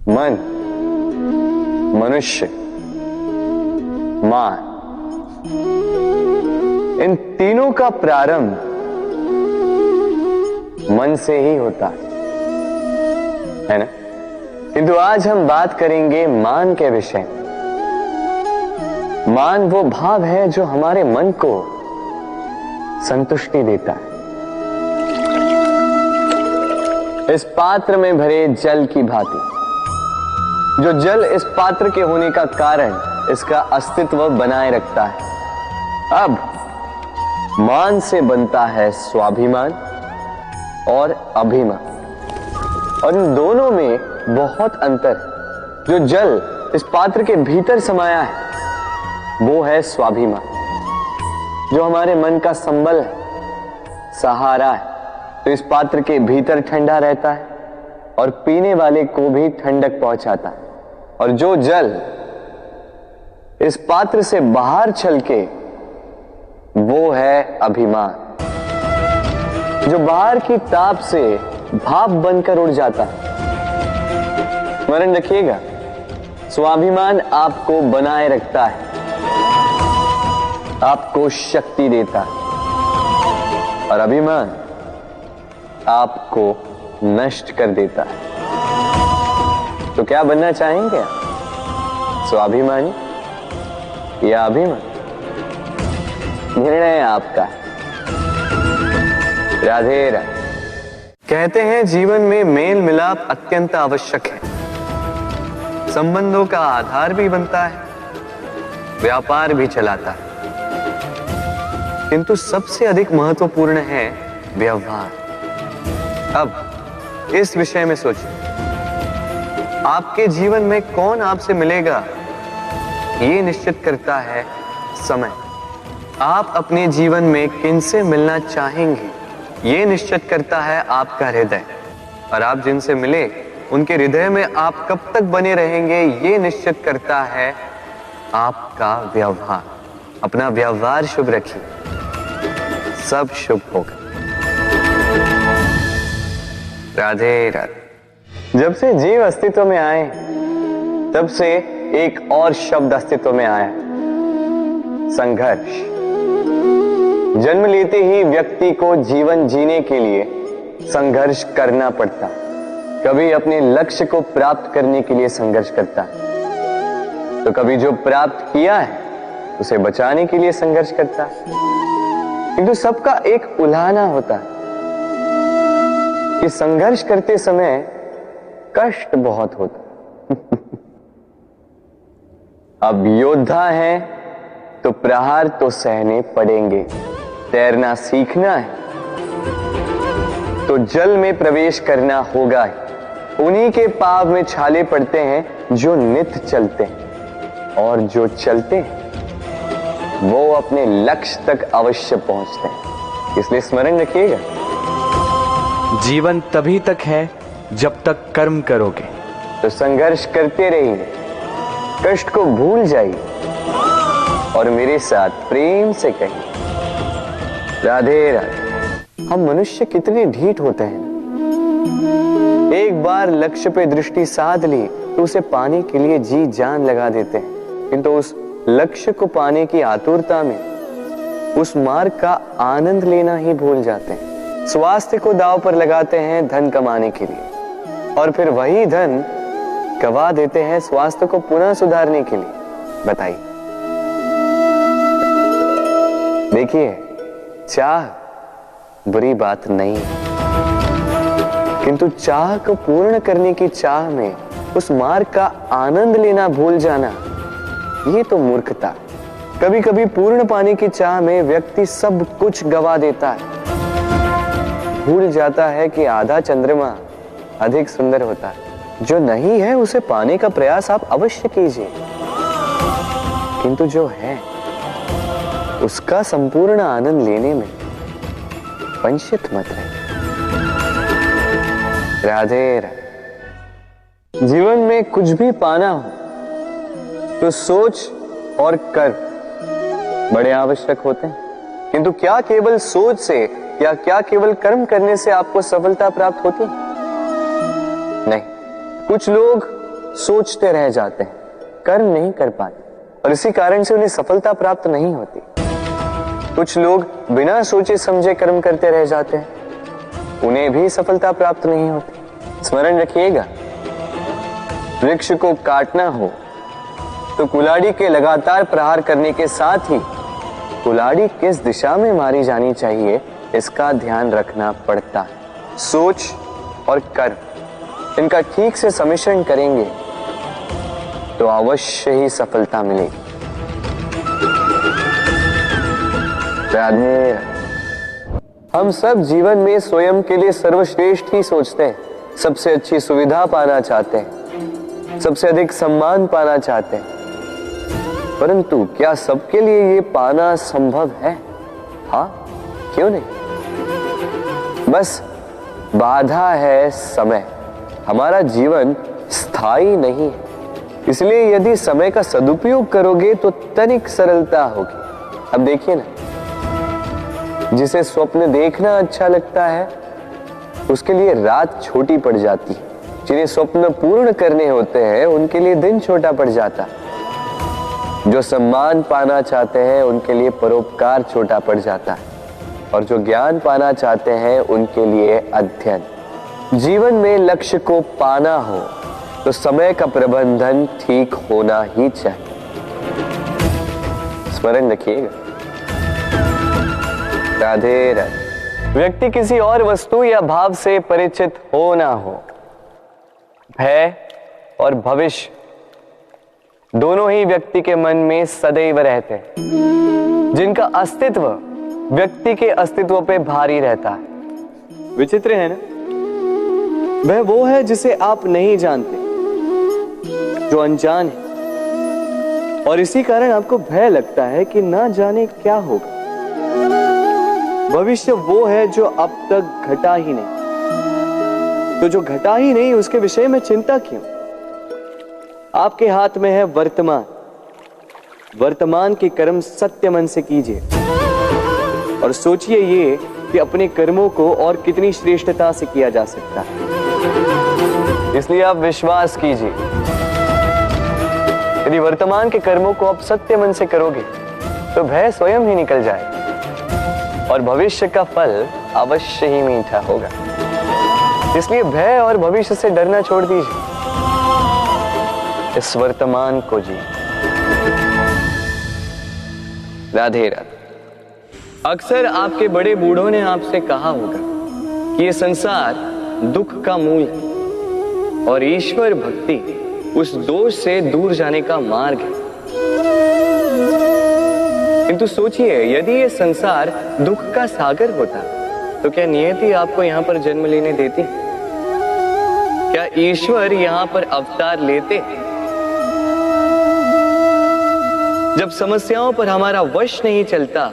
मन, मनुष्य, मान, इन तीनों का प्रारंभ मन से ही होता है ना। किंतु आज हम बात करेंगे मान के विषय में। मान वो भाव है जो हमारे मन को संतुष्टि देता है। इस पात्र में भरे जल की भांति, जो जल इस पात्र के होने का कारण इसका अस्तित्व बनाए रखता है। अब मान से बनता है स्वाभिमान और अभिमान, और इन दोनों में बहुत अंतर है। जो जल इस पात्र के भीतर समाया है वो है स्वाभिमान, जो हमारे मन का संबल है, सहारा है। तो इस पात्र के भीतर ठंडा रहता है और पीने वाले को भी ठंडक पहुंचाता है। और जो जल इस पात्र से बाहर छलके वो है अभिमान, जो बाहर की ताप से भाप बनकर उड़ जाता है। स्मरण रखिएगा, स्वाभिमान आपको बनाए रखता है, आपको शक्ति देता है, और अभिमान आपको नष्ट कर देता है। तो क्या बनना चाहेंगे आप, स्वाभिमानी या अभिमान? निर्णय आपका। राधे राधे। कहते हैं जीवन में मेल मिलाप अत्यंत आवश्यक है, संबंधों का आधार भी बनता है, व्यापार भी चलाता है, किंतु सबसे अधिक महत्वपूर्ण है व्यवहार। अब इस विषय में सोचिए, आपके जीवन में कौन आपसे मिलेगा ये निश्चित करता है समय। आप अपने जीवन में किनसे मिलना चाहेंगे ये निश्चित करता है आपका हृदय, और आप जिनसे मिले उनके हृदय में आप कब तक बने रहेंगे ये निश्चित करता है आपका व्यवहार। अपना व्यवहार शुभ रखिए, सब शुभ होगा। राधे राधे। जब से जीव अस्तित्व में आए तब से एक और शब्द अस्तित्व में आया, संघर्ष। जन्म लेते ही व्यक्ति को जीवन जीने के लिए संघर्ष करना पड़ता है। कभी अपने लक्ष्य को प्राप्त करने के लिए संघर्ष करता है, तो कभी जो प्राप्त किया है उसे बचाने के लिए संघर्ष करता है। किंतु सबका एक उल्हाना होता है कि संघर्ष करते समय कष्ट बहुत होता है। अब योद्धा है तो प्रहार तो सहने पड़ेंगे। तैरना सीखना है तो जल में प्रवेश करना होगा ही। उन्हीं के पाव में छाले पड़ते हैं जो नित्य चलते हैं, और जो चलते हैं वो अपने लक्ष्य तक अवश्य पहुंचते हैं। इसलिए स्मरण रखिएगा, जीवन तभी तक है जब तक कर्म करोगे। तो संघर्ष करते रहिए, कष्ट को भूल जाइए और मेरे साथ प्रेम से कहिए राधे राधे। हम मनुष्य कितने ढीठ होते हैं। एक बार लक्ष्य पे दृष्टि साध ली तो उसे पाने के लिए जी जान लगा देते हैं, किंतु उस लक्ष्य को पाने की आतुरता में उस मार्ग का आनंद लेना ही भूल जाते हैं। स्वास्थ्य को दांव पर लगाते हैं धन कमाने के लिए, और फिर वही धन गवा देते हैं स्वास्थ्य को पुनः सुधारने के लिए। बताइए। देखिए, चाह बुरी बात नहीं है, किंतु चाह को पूर्ण करने की चाह में उस मार्ग का आनंद लेना भूल जाना, ये तो मूर्खता। कभी कभी पूर्ण पाने की चाह में व्यक्ति सब कुछ गवा देता है, भूल जाता है कि आधा चंद्रमा अधिक सुंदर होता है। जो नहीं है उसे पाने का प्रयास आप अवश्य कीजिए, किंतु जो है उसका संपूर्ण आनंद लेने में वंचित मत रहे। राधे राधे। जीवन में कुछ भी पाना हो तो सोच और कर्म बड़े आवश्यक होते हैं, किंतु क्या केवल सोच से या क्या केवल कर्म करने से आपको सफलता प्राप्त होती है? नहीं। कुछ लोग सोचते रह जाते हैं, कर्म नहीं कर पाते और इसी कारण से उन्हें सफलता प्राप्त नहीं होती। कुछ लोग बिना सोचे समझे कर्म करते रह जाते हैं, उन्हें भी सफलता प्राप्त नहीं होती। स्मरण रखिएगा, वृक्ष को काटना हो तो कुल्हाड़ी के लगातार प्रहार करने के साथ ही कुल्हाड़ी किस दिशा में मारी जानी चाहिए इसका ध्यान रखना पड़ता है। सोच और कर्म इनका ठीक से सम्मिश्रण करेंगे तो अवश्य ही सफलता मिलेगी। राधे। हम सब जीवन में स्वयं के लिए सर्वश्रेष्ठ ही सोचते हैं, सबसे अच्छी सुविधा पाना चाहते हैं, सबसे अधिक सम्मान पाना चाहते हैं, परंतु क्या सबके लिए ये पाना संभव है? हाँ, क्यों नहीं। बस बाधा है समय। हमारा जीवन स्थायी नहीं है, इसलिए यदि समय का सदुपयोग करोगे तो तनिक सरलता होगी। अब देखिए ना, जिसे स्वप्न देखना अच्छा लगता है उसके लिए रात छोटी पड़ जाती है, जिन्हें स्वप्न पूर्ण करने होते हैं उनके लिए दिन छोटा पड़ जाता है, जो सम्मान पाना चाहते हैं उनके लिए परोपकार छोटा पड़ जाता है और जो ज्ञान पाना चाहते हैं उनके लिए अध्ययन। जीवन में लक्ष्य को पाना हो तो समय का प्रबंधन ठीक होना ही चाहिए। स्मरण रखिएगा। राधे राधे। व्यक्ति किसी और वस्तु या भाव से परिचित हो ना हो, भय और भविष्य दोनों ही व्यक्ति के मन में सदैव रहते हैं, जिनका अस्तित्व व्यक्ति के अस्तित्व पे भारी रहता है। विचित्र है ना? वह वो है जिसे आप नहीं जानते, जो अनजान है, और इसी कारण आपको भय लगता है कि ना जाने क्या होगा। भविष्य वो है जो अब तक घटा ही नहीं, तो जो घटा ही नहीं उसके विषय में चिंता क्यों? आपके हाथ में है वर्तमान। वर्तमान के कर्म सत्य मन से कीजिए और सोचिए ये कि अपने कर्मों को और कितनी श्रेष्ठता से किया जा सकता है। इसलिए आप विश्वास कीजिए, यदि वर्तमान के कर्मों को आप सत्य मन से करोगे तो भय स्वयं ही निकल जाएगा और भविष्य का फल अवश्य ही मीठा होगा। इसलिए भय और भविष्य से डरना छोड़ दीजिए, इस वर्तमान को जी। राधे राधे। अक्सर आपके बड़े बूढ़ों ने आपसे कहा होगा कि ये संसार दुख का मूल है और ईश्वर भक्ति उस दोष से दूर जाने का मार्ग है। किंतु सोचिए, यदि ये संसार दुख का सागर होता तो क्या नियति आपको यहां पर जन्म लेने देती? क्या ईश्वर यहां पर अवतार लेते? जब समस्याओं पर हमारा वश नहीं चलता,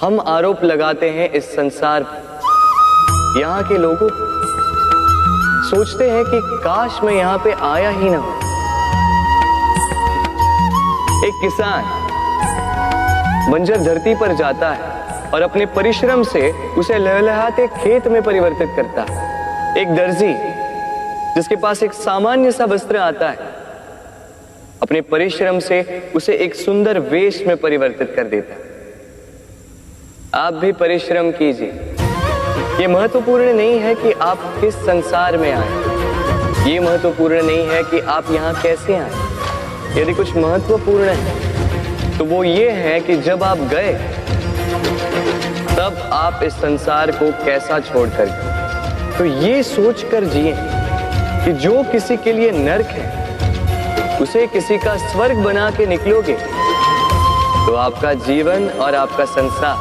हम आरोप लगाते हैं इस संसार पर। यहाँ के लोगों सोचते हैं कि काश मैं यहाँ पे आया ही ना हो। एक किसान बंजर धरती पर जाता है और अपने परिश्रम से उसे लहलहाते खेत में परिवर्तित करता है। एक दर्जी जिसके पास एक सामान्य सा वस्त्र आता है, अपने परिश्रम से उसे एक सुंदर वेश में परिवर्तित कर देता है। आप भी परिश्रम कीजिए। ये महत्वपूर्ण नहीं है कि आप किस संसार में आए, ये महत्वपूर्ण नहीं है कि आप यहाँ कैसे आए। यदि कुछ महत्वपूर्ण है तो वो ये है कि जब आप गए तब आप इस संसार को कैसा छोड़कर गए। तो ये सोचकर जिए कि जो किसी के लिए नरक है उसे किसी का स्वर्ग बना के निकलोगे तो आपका जीवन और आपका संसार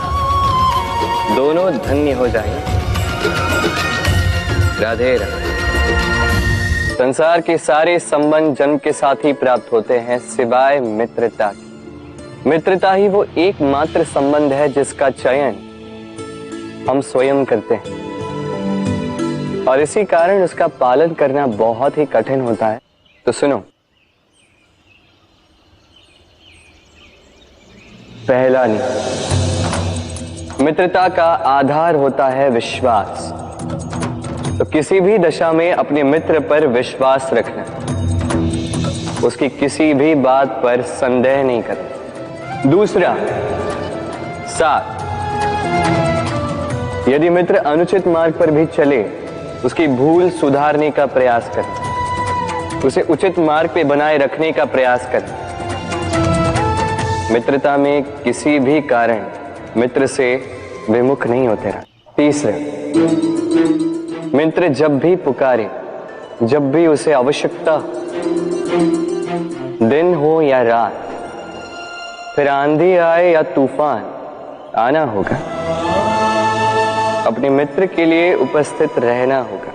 दोनों धन्य हो जाएंगे। राधे राधे। संसार के सारे संबंध जन्म के साथ ही प्राप्त होते हैं सिवाय मित्रता की। मित्रता ही वो एकमात्र संबंध है जिसका चयन हम स्वयं करते हैं और इसी कारण उसका पालन करना बहुत ही कठिन होता है। तो सुनो, पहला नियम, मित्रता का आधार होता है विश्वास। तो किसी भी दशा में अपने मित्र पर विश्वास रखना, उसकी किसी भी बात पर संदेह नहीं करना। दूसरा, 7, यदि मित्र अनुचित मार्ग पर भी चले, उसकी भूल सुधारने का प्रयास करें, उसे उचित मार्ग पे बनाए रखने का प्रयास करें। मित्रता में किसी भी कारण मित्र से विमुख नहीं होते रहना। तीसरा, मित्र जब भी पुकारे, जब भी उसे आवश्यकता, दिन हो या रात, फिर आंधी आए या तूफान, आना होगा, अपने मित्र के लिए उपस्थित रहना होगा।